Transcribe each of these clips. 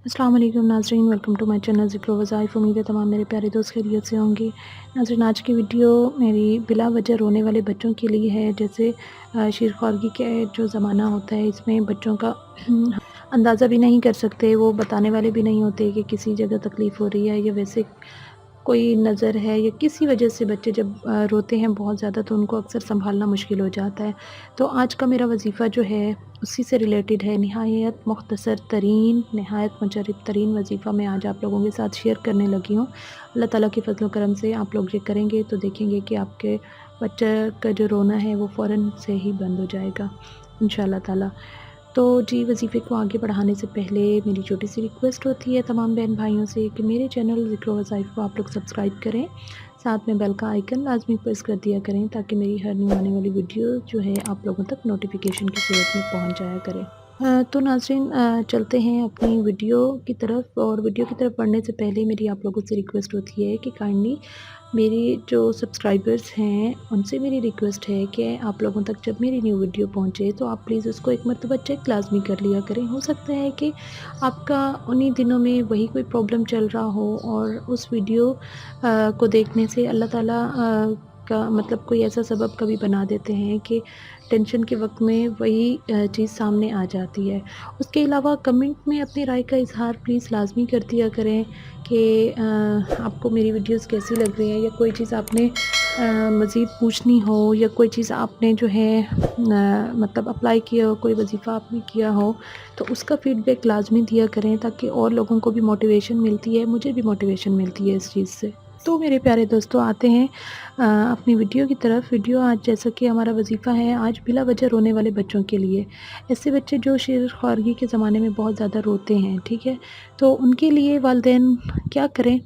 अस्सलाम वालेकुम नाज़रीन, वेलकम टू माय चैनल ज़िक्र वज़ाइफ़। उम्मीद है तमाम मेरे प्यारे दोस्त खैरियत से होंगे। नाज़रीन, आज की वीडियो मेरी बिला वजह रोने वाले बच्चों के लिए है। जैसे शीरख्वारगी के जो ज़माना होता है, इसमें बच्चों का अंदाज़ा भी नहीं कर सकते, वो बताने वाले भी नहीं होते कि किसी जगह तकलीफ़ हो रही है या वैसे कोई नज़र है या किसी वजह से बच्चे जब रोते हैं बहुत ज़्यादा, तो उनको अक्सर सँभालना मुश्किल हो जाता है। तो आज का मेरा वज़ीफ़ा जो है उसी से रिलेटेड है। नहायत मुख्तसर तरीन, नहायत मुजर्रब तरीन वज़ीफ़ा मैं आज आप लोगों के साथ शेयर करने लगी हूँ। अल्लाह ताला के फ़ज़ल व करम से आप लोग ये करेंगे तो देखेंगे कि आपके बच्चे का जो रोना है वो फ़ौरन से ही बंद हो जाएगा इंशाअल्लाह ताला। तो जी, वज़ीफ़े को आगे बढ़ाने से पहले मेरी छोटी सी रिक्वेस्ट होती है तमाम बहन भाइयों से कि मेरे चैनल ज़िक्र वज़ाइफ़ को आप लोग सब्सक्राइब करें, साथ में बेल का आइकन लाज़मी प्रेस कर दिया करें ताकि मेरी हर न्यू आने वाली वीडियो जो है आप लोगों तक नोटिफ़िकेशन की सूरत में पहुंच जाया करे। तो नाज़रीन, चलते हैं अपनी वीडियो की तरफ। और वीडियो की तरफ बढ़ने से पहले मेरी आप लोगों से रिक्वेस्ट होती है कि काइंडली मेरी जो सब्सक्राइबर्स हैं उनसे मेरी रिक्वेस्ट है कि आप लोगों तक जब मेरी न्यू वीडियो पहुंचे तो आप प्लीज़ उसको एक मरतबा चेक लाजमी कर लिया करें। हो सकता है कि आपका उन्हीं दिनों में वही कोई प्रॉब्लम चल रहा हो और उस वीडियो को देखने से अल्लाह ताला का मतलब कोई ऐसा सबब कभी बना देते हैं कि टेंशन के वक्त में वही चीज़ सामने आ जाती है। उसके अलावा कमेंट में अपनी राय का इज़हार प्लीज़ लाज़मी कर दिया करें कि आपको मेरी वीडियोस कैसी लग रही हैं, या कोई चीज़ आपने मज़ीद पूछनी हो, या कोई चीज़ आपने जो है मतलब अप्लाई किया हो, कोई वज़ीफ़ा आपने किया हो, तो उसका फ़ीडबैक लाज़मी दिया करें ताकि और लोगों को भी मोटिवेशन मिलती है, मुझे भी मोटिवेशन मिलती है इस चीज़ से। तो मेरे प्यारे दोस्तों, आते हैं अपनी वीडियो की तरफ। वीडियो आज जैसा कि हमारा वज़ीफ़ा है आज बिला वजह रोने वाले बच्चों के लिए। ऐसे बच्चे जो शीरख्वारगी के ज़माने में बहुत ज़्यादा रोते हैं, ठीक है? तो उनके लिए वालिदैन क्या करें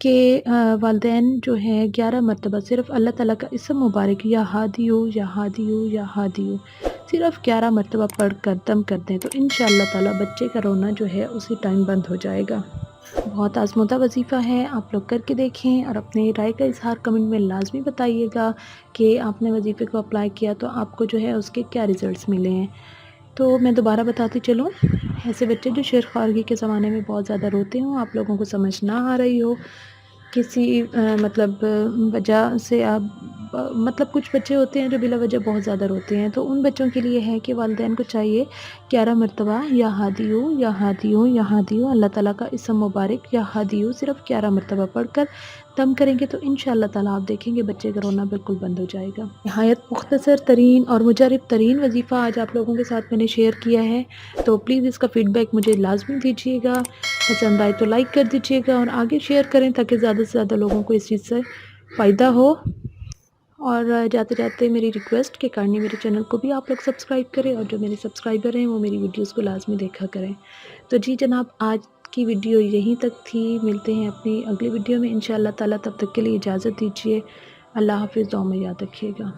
कि वालिदैन जो हैं 11 मरतबा सिर्फ़ अल्लाह ताला का इसम मुबारक या हादियो या हादियो या हादियो सिर्फ़ 11 मरतबा पढ़ कर दम कर दें, तो इंशाअल्लाह ताला बच्चे का रोना जो है उसी टाइम बंद हो जाएगा। बहुत आज़मूदा वज़ीफ़ा है, आप लोग करके देखें और अपनी राय का इज़हार कमेंट में लाज़मी बताइएगा कि आपने वज़ीफ़े को अप्लाई किया तो आपको जो है उसके क्या रिज़ल्ट्स मिले हैं। तो मैं दोबारा बताती चलूँ, ऐसे बच्चे जो शीरख्वारगी के ज़माने में बहुत ज़्यादा रोते हों, आप लोगों को समझ ना आ रही हो किसी मतलब वजह से, आप मतलब कुछ बच्चे होते हैं जो बिला वजह बहुत ज़्यादा रोते हैं, तो उन बच्चों के लिए है कि वालिदैन को चाहिए 11 मरतबा या हादियो या हादियो या हादियो अल्लाह ताला का इसम मुबारक या हादियो सिर्फ़ 11 मरतबा पढ़कर दम करेंगे तो इंशाअल्लाह ताला आप देखेंगे बच्चे का रोना बिल्कुल बंद हो जाएगा। नहायत मुख्तसर तरीन और मुजर्रब तरीन वज़ीफ़ा आज आप लोगों के साथ मैंने शेयर किया है, तो प्लीज़ इसका फ़ीडबैक मुझे लाज़मी दीजिएगा। पसंद आए तो लाइक कर दीजिएगा और आगे शेयर करें ताकि ज़्यादा से ज़्यादा लोगों को इस चीज़ से फ़ायदा हो। और जाते-जाते मेरी रिक्वेस्ट कि काइंडली मेरे चैनल को भी आप लोग सब्सक्राइब करें और जो मेरे सब्सक्राइबर हैं वो मेरी वीडियोस को लाज़मी देखा करें। तो जी जनाब, आज की वीडियो यहीं तक थी। मिलते हैं अपनी अगली वीडियो में इंशाअल्लाह ताला, तब तक के लिए इजाज़त दीजिए। अल्लाह हाफ़िज़, दुआ में याद रखिएगा।